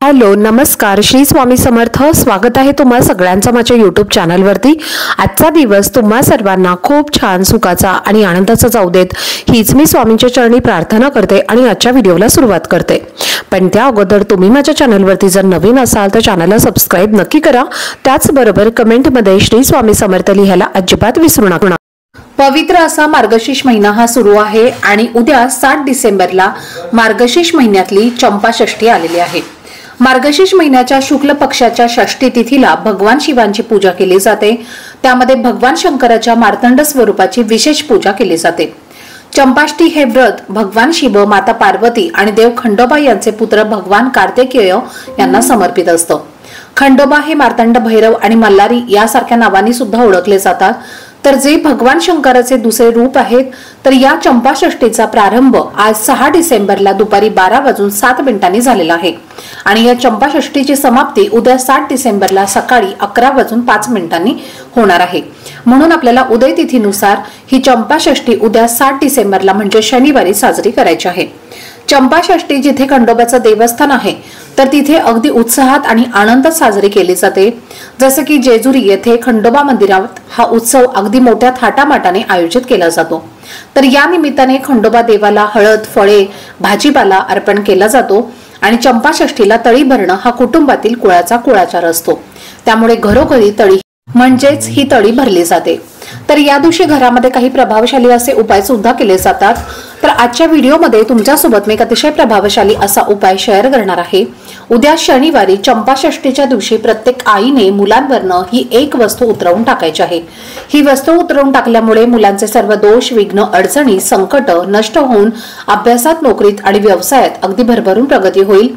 Hello नमस्कार श्री स्वामी समर्थ। स्वागत आहे तुम्हा सगळ्यांचं माझ्या यूट्यूब चॅनलवरती। आजचा दिवस तुम्हा सर्वांना खूप छान सुखाचा आणि आनंदाचा जाऊ देत हीच मी स्वामींच्या चरणी प्रार्थना करते आणि आजच्या व्हिडिओला सुरुवात करते। पण त्या अगोदर तुम्ही माझ्या चॅनलवरती जर नवीन असाल तर चॅनलला सबस्क्राइब नक्की करा। त्याचबरोबर कमेंटमध्ये श्री स्वामी समर्थ लिहायला अजिबात विसरू नका। पवित्र असा मार्गशीर्ष महिना हा सुरू आहे आणि उद्या 7 डिसेंबरला मार्गशीर्ष महिन्यातली चंपा षष्ठी आलेली आहे। मार्गशीर्ष महिन्याच्या शुक्ल पक्षाच्या षष्ठी तिथीला भगवान शिवांची पूजा केली जाते। त्यामध्ये भगवान शंकराच्या मार्तंड स्वरूपाची विशेष पूजा केली जाते। चंपाष्टी हे व्रत भगवान शिव, माता पार्वती आणि देव खंडोबा यांचे पुत्र भगवान कार्तिकेय यांना समर्पित असतं। खंडोबा हे मार्तंड भैरव आणि मल्हारी यासारख्या नावांनी सुद्धा ओळखले जातात। तर जे भगवान शंकराचे दुसरे रूप आहेत, तर या चंपाषष्ठीचा प्रारंभ आज 6 डिसेंबरला दुपारी 12:07 झालेला आहे आणि या चंपाषष्ठीची समाप्ती उद्या 7 डिसेंबरला सकाळी 11:05 होणार आहे। म्हणून आपल्याला उदय तिथीनुसार ही चंपाषष्ठी उद्या 7 डिसेंबरला म्हणजे शनिवारी साजरी करायची आहे। चंपाषष्ठी जिथे खंडोबाचं देवस्थान आहे तर तिथे अगदी उत्साहात आणि आनंदात साजरी केली जाते। जसे की जेजुरी येथे खंडोबा मंदिरात हा उत्सव अगदी मोठ्या थाटामाटाने आयोजित केला जातो। तर या निमित्ताने खंडोबा देवाला हळद, फळे, भाजीपाला अर्पण केला जातो आणि चंपाषष्ठीला तळी भरणं हा कुटुंबातील कुळाचा कुळाचार असतो। त्यामुळे घरोघरी तळी म्हणजेच ही तळी भरली जाते। तर या दिवशी घरामध्ये काही प्रभावशाली असे उपाय सुद्धा केले जातात। तर आजच्या व्हिडिओमध्ये तुमच्यासोबत मी एक अतिशय प्रभावशाली असा उपाय शेअर करणार आहे। उद्या शनिवारी चंपाषष्ठीच्या दिवशी प्रत्येक आईने मुलांवरनं ही एक वस्तू उतरवून टाकायची आहे। ही वस्तू उतरवून टाकल्यामुळे मुलांचे सर्व दोष, विघ्न, अडचणी, संकट नष्ट होऊन अभ्यासात, नोकरीत आणि व्यवसायात अगदी भरभरून प्रगती होईल।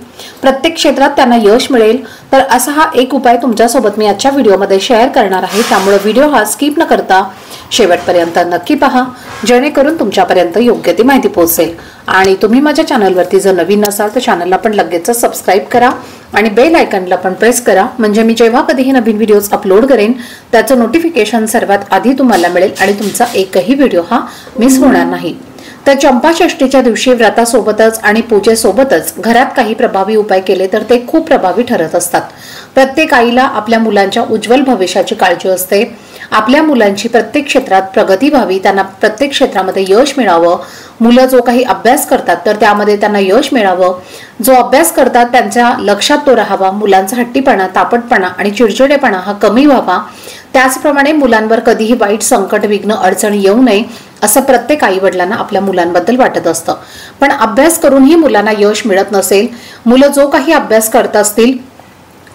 प्रत्येक क्षेत्रात त्यांना यश मिळेल। तर असा हा एक उपाय तुमच्यासोबत मी आजच्या व्हिडिओमध्ये शेअर करणार आहे। त्यामुळे व्हिडिओ हा स्किप न करता शेवटपर्यंत नक्की पहा, जेणेकरून तुमच्यापर्यंत योग्य ती माहिती पोहोचेल। आणि तुम्ही माझ्या चॅनलवरती जर नवीन नसाल तर चॅनलला पण लगेच सबस्क्राइब करा आणि बेल आयकॉनला पण प्रेस करा, म्हणजे मी जेव्हा कधीही नवीन व्हिडिओज अपलोड करेन त्याचं नोटिफिकेशन सर्वात आधी तुम्हाला मिळेल आणि तुमचा एकही व्हिडिओ हा मिस होणार नाही। तर चंपाषष्ठीच्या दिवशी व्रतासोबतच आणि पूजेसोबतच घरात काही प्रभावी उपाय केले तर ते खूप प्रभावी ठरत असतात। प्रत्येक आईला आपल्या मुलांच्या उज्ज्वल भविष्याची काळजी असते। आपल्या मुलांची प्रत्येक क्षेत्रात प्रगती व्हावी, त्यांना प्रत्येक क्षेत्रामध्ये यश मिळावं। मुलं जो काही अभ्यास करतात तर त्यामध्ये त्यांना यश मिळावं। जो अभ्यास करतात त्यांच्या लक्षात तो राहावा। मुलांचा हट्टीपणा, तापटपणा आणि चिडचिडेपणा हा कमी व्हावा। त्याचप्रमाणे मुलांवर कधीही वाईट संकट, विघ्न, अडचणी येऊ नये असं प्रत्येक आई वडिलांना आपल्या मुलांबद्दल वाटत असतं। पण अभ्यास करूनही मुलांना यश मिळत नसेल, मुलं जो काही अभ्यास करत असतील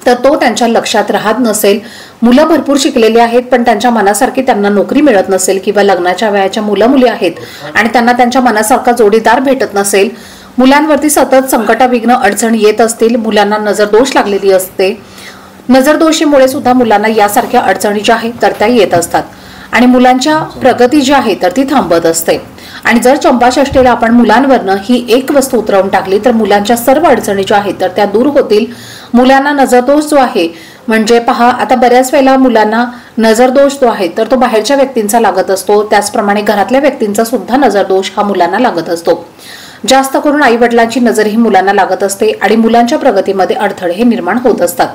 तर तो त्यांच्या लक्षात राहत नसेल, मुलं भरपूर शिकलेली आहेत पण त्यांच्या मनासारखी त्यांना नोकरी मिळत नसेल किंवा लग्नाच्या वयाच्या मुलं मुली आहेत आणि त्यांना त्यांच्या मनासारखा जोडीदार भेटत नसेल, मुलांवरती सतत संकट, विघ्न, अडचणी येत असतील, मुलांना नजरदोष लागलेली असते, नजरदोषीमुळे सुद्धा मुलांना यासारख्या अडचणी ज्या आहेत तर त्या येत असतात आणि मुलांच्या प्रगती जी आहे तर ती थांबत असते। आणि जर चंपाषष्ठीला आपण मुलांवरनं ही एक वस्तू उतरवून टाकली तर मुलांच्या सर्व अडचणी ज्या आहेत तर त्या दूर होतील। मुलांना नजरदोष जो आहे, म्हणजे पहा आता बऱ्याच वेळेला मुलांना नजरदोष जो आहे तर तो बाहेरच्या व्यक्तींचा लागत असतो, त्याचप्रमाणे घरातल्या व्यक्तींचा सुद्धा नजरदोष हा मुलांना लागत असतो। जास्त करून आई वडिलांची नजर ही मुलांना लागत असते आणि मुलांच्या प्रगतीमध्ये अडथळे हे निर्माण होत असतात।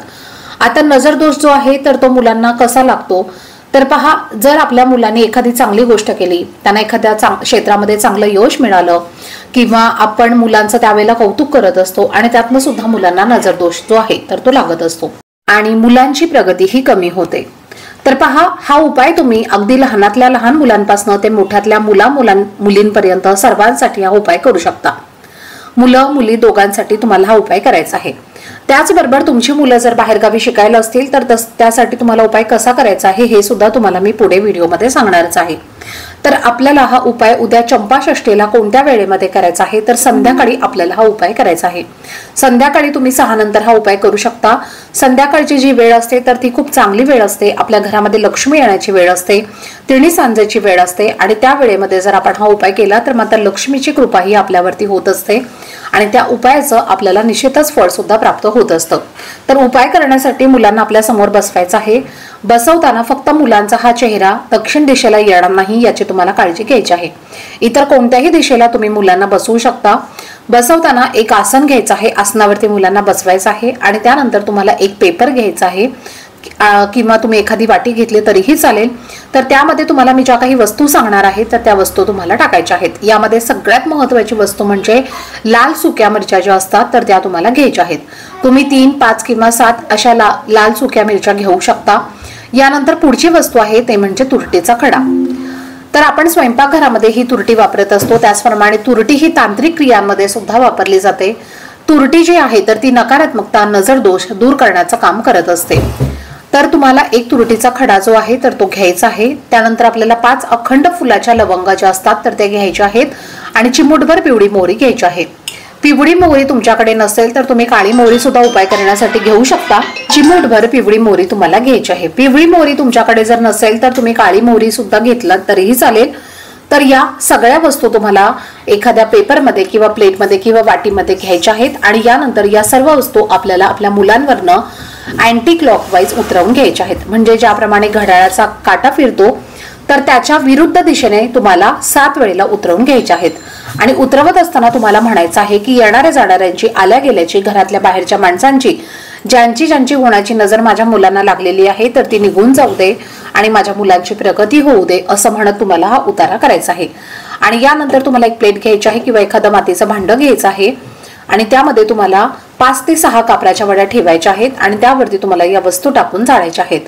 आता नजरदोष जो आहे तर तो मुलांना कसा लागतो तर पहा, जर आपल्या मुलांनी एखादी चांगली गोष्ट केली, त्यांना एखाद्या क्षेत्रामध्ये चांगलं यश मिळालं किंवा आपण मुलांचं त्यावेळेला कौतुक करत असतो आणि त्यातनं सुद्धा मुलांना नजरदोष जो आहे तर तो लागत असतो आणि मुलांची प्रगती ही कमी होते। तर पहा, हा उपाय तुम्ही अगदी लहानातल्या लहान मुलांपासून ते मोठ्यातल्या मुलींपर्यंत सर्वांसाठी हा उपाय करू शकता। मुलं मुली दोघांसाठी तुम्हाला हा उपाय करायचा आहे। त्याचबरोबर तुमची मुलं जर बाहेरगावी शिकायला असतील तर त्यासाठी तुम्हाला उपाय कसा करायचा आहे हे सुद्धा तुम्हाला मी पुढे व्हिडिओमध्ये सांगणारच आहे। तर आपल्याला हा उपाय उद्या चंपाषष्ठीला कोणत्या वेळेमध्ये करायचा आहे तर संध्याकाळी आपल्याला हा उपाय करायचा आहे। संध्याकाळी तुम्ही 6 नंतर हा उपाय करू शकता। संध्याकाळची जी वेळ असते तर ती खूप चांगली वेळ असते, आपल्या घरामध्ये लक्ष्मी येण्याची वेळ असते, तिणी सांजेची वेळ असते आणि त्या वेळेमध्ये जर आपण हा उपाय केला तर माता लक्ष्मीची कृपा ही आपल्यावरती होत असते आणि त्या उपायाचं आपल्याला निश्चितच फळ सुद्धा प्राप्त होत असतं। तर उपाय करण्यासाठी मुलांना आपल्या समोर बसवायचं आहे। बसवताना फक्त मुलांचा हा चेहरा दक्षिण दिशेला येणार नाही याची तुम्हाला काळजी घ्यायची आहे। इतर कोणत्याही दिशेला तुम्ही मुलांना बसवू शकता। बसवताना एक आसन घ्यायचं आहे, आसनावरती मुलांना बसवायचं आहे आणि त्यानंतर तुम्हाला एक पेपर घ्यायचा आहे किंवा तुम्ही एखादी वाटी घेतली तरीही चालेल। तर त्यामध्ये तुम्हाला मी ज्या काही वस्तू सांगणार आहे तर त्या वस्तू तुम्हाला टाकायच्या आहेत। यामध्ये सगळ्यात महत्त्वाची वस्तू म्हणजे लाल सुक्या मिरच्या ज्या असतात तर त्या तुम्हाला घ्यायच्या आहेत। तुम्ही 3, 5 किंवा 7 अशा लाल सुक्या मिरच्या घेऊ शकता। यानंतर पुढची वस्तू आहे ते म्हणजे तुरटीचा खडा। तर आपण स्वयंपाकघरामध्ये ही तुरटी वापरत असतो, त्याचप्रमाणे तुरटी ही तांत्रिक क्रियांमध्ये सुद्धा वापरली जाते। तुरटी जी आहे तर ती नकारात्मकता, नजर दोष दूर करण्याचं काम करत असते। तर तुम्हाला एक तुरटीचा खडा जो आहे तर तो घ्यायचा आहे। त्यानंतर आपल्याला 5 अखंड फुलाच्या लवंगा ज्या असतात तर त्या घ्यायच्या आहेत आणि चिमूटभर पिवळी मोहरी घ्यायची आहे। पिवळी मोहरी तुमच्याकडे नसेल तर तुम्ही काळी मोहरी सुद्धा उपाय करण्यासाठी घेऊ शकता। चिमूटभर पिवळी मोहरी तुम्हाला घ्यायची आहे। पिवळी मोहरी तुमच्याकडे जर नसेल तर तुम्ही काळी मोहरी सुद्धा घेतलात तरीही चालेल। तर या सगळ्या वस्तू तुम्हाला एखाद्या पेपरमध्ये किंवा प्लेटमध्ये किंवा वाटीमध्ये घ्यायच्या आहेत आणि यानंतर या सर्व वस्तू आपल्याला आपल्या मुलांवरनं अँटी क्लॉकवाईज उतरवून घ्यायच्या आहेत। म्हणजे ज्याप्रमाणे घड्याळाचा काटा फिरतो तर त्याच्या विरुद्ध दिशेने तुम्हाला 7 वेळेला उतरवून घ्यायच्या आहेत। आणि उतरवत असताना तुम्हाला म्हणायचं आहे की येणाऱ्या जाणाऱ्यांची, आल्या गेल्याची, घरातल्या बाहेरच्या माणसांची, ज्यांची होण्याची नजर माझ्या मुलांना लागलेली आहे तर ती निघून जाऊ दे आणि माझ्या मुलांची प्रगती होऊ दे असं म्हणत तुम्हाला हा उतारा करायचा आहे। आणि यानंतर तुम्हाला एक प्लेट घ्यायची आहे किंवा एखादं मातीचं भांडं घ्यायचं आहे आणि त्यामध्ये तुम्हाला 5 ते 6 कापराच्या वड्या ठेवायच्या आहेत आणि त्यावरती तुम्हाला या वस्तू टाकून जाळायच्या आहेत।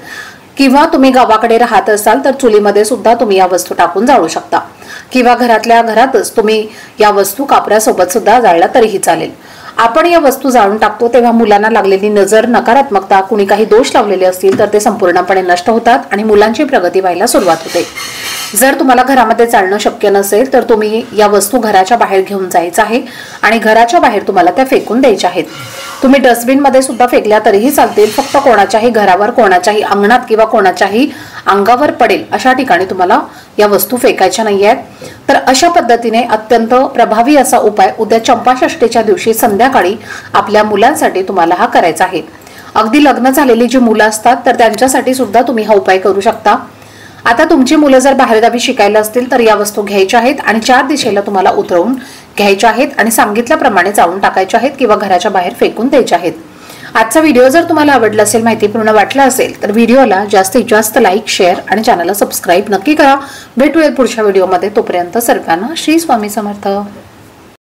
किंवा तुम्ही गावाकडे राहत असाल तर चुलीमध्ये सुद्धा तुम्ही या वस्तू टाकून जाळू शकता किंवा घरातल्या घरातच तुम्ही या वस्तू कापरासोबत सुद्धा जाळल्या तरीही चालेल। आपण या वस्तू जाळून टाकतो तेव्हा मुलांना लागलेली नजर, नकारात्मकता, कुणी काही दोष लावलेले असतील तर ते संपूर्णपणे नष्ट होतात आणि मुलांची प्रगती व्हायला सुरुवात होते। जर तुम्हाला घरामध्ये चालणं शक्य नसेल तर तुम्ही या वस्तू घराच्या बाहेर घेऊन जायचं आहे आणि घराच्या बाहेर तुम्हाला त्या फेकून द्यायच्या आहेत। तुम्ही डस्टबिन मध्ये सुद्धा फेकल्या तरीही चालतील, फक्त कोणाच्याही घरावर, कोणाच्याही अंगणात किंवा कोणाच्याही अंगावर पडेल अशा ठिकाणी तुम्हाला या वस्तू फेकायच्या नाही आहेत। तर अशा पद्धतीने अत्यंत प्रभावी असा उपाय उद्या चंपाषष्ठीच्या दिवशी संध्याकाळी आपल्या मुलांसाठी तुम्हाला हा करायचा आहे। अगदी लग्न झालेली जी मुलं असतात तर त्यांच्यासाठी सुद्धा तुम्ही हा उपाय करू शकता। आता तुमची मुलं जर बाहेरगावी शिकायला असतील तर या वस्तू घ्यायच्या आहेत आणि 4 दिशेला तुम्हाला उतरवून घ्यायच्या आहेत आणि सांगितल्याप्रमाणे जाळून टाकायच्या आहेत किंवा घराच्या बाहेर फेकून द्यायच्या आहेत। आजचा व्हिडिओ जर तुम्हाला आवडला असेल, माहितीपूर्ण वाटला असेल तर व्हिडिओला जास्तीत जास्त लाईक, शेअर आणि चॅनलला सबस्क्राईब नक्की करा। भेटूया पुढच्या व्हिडिओमध्ये, तोपर्यंत सर्वांना श्री स्वामी समर्थ।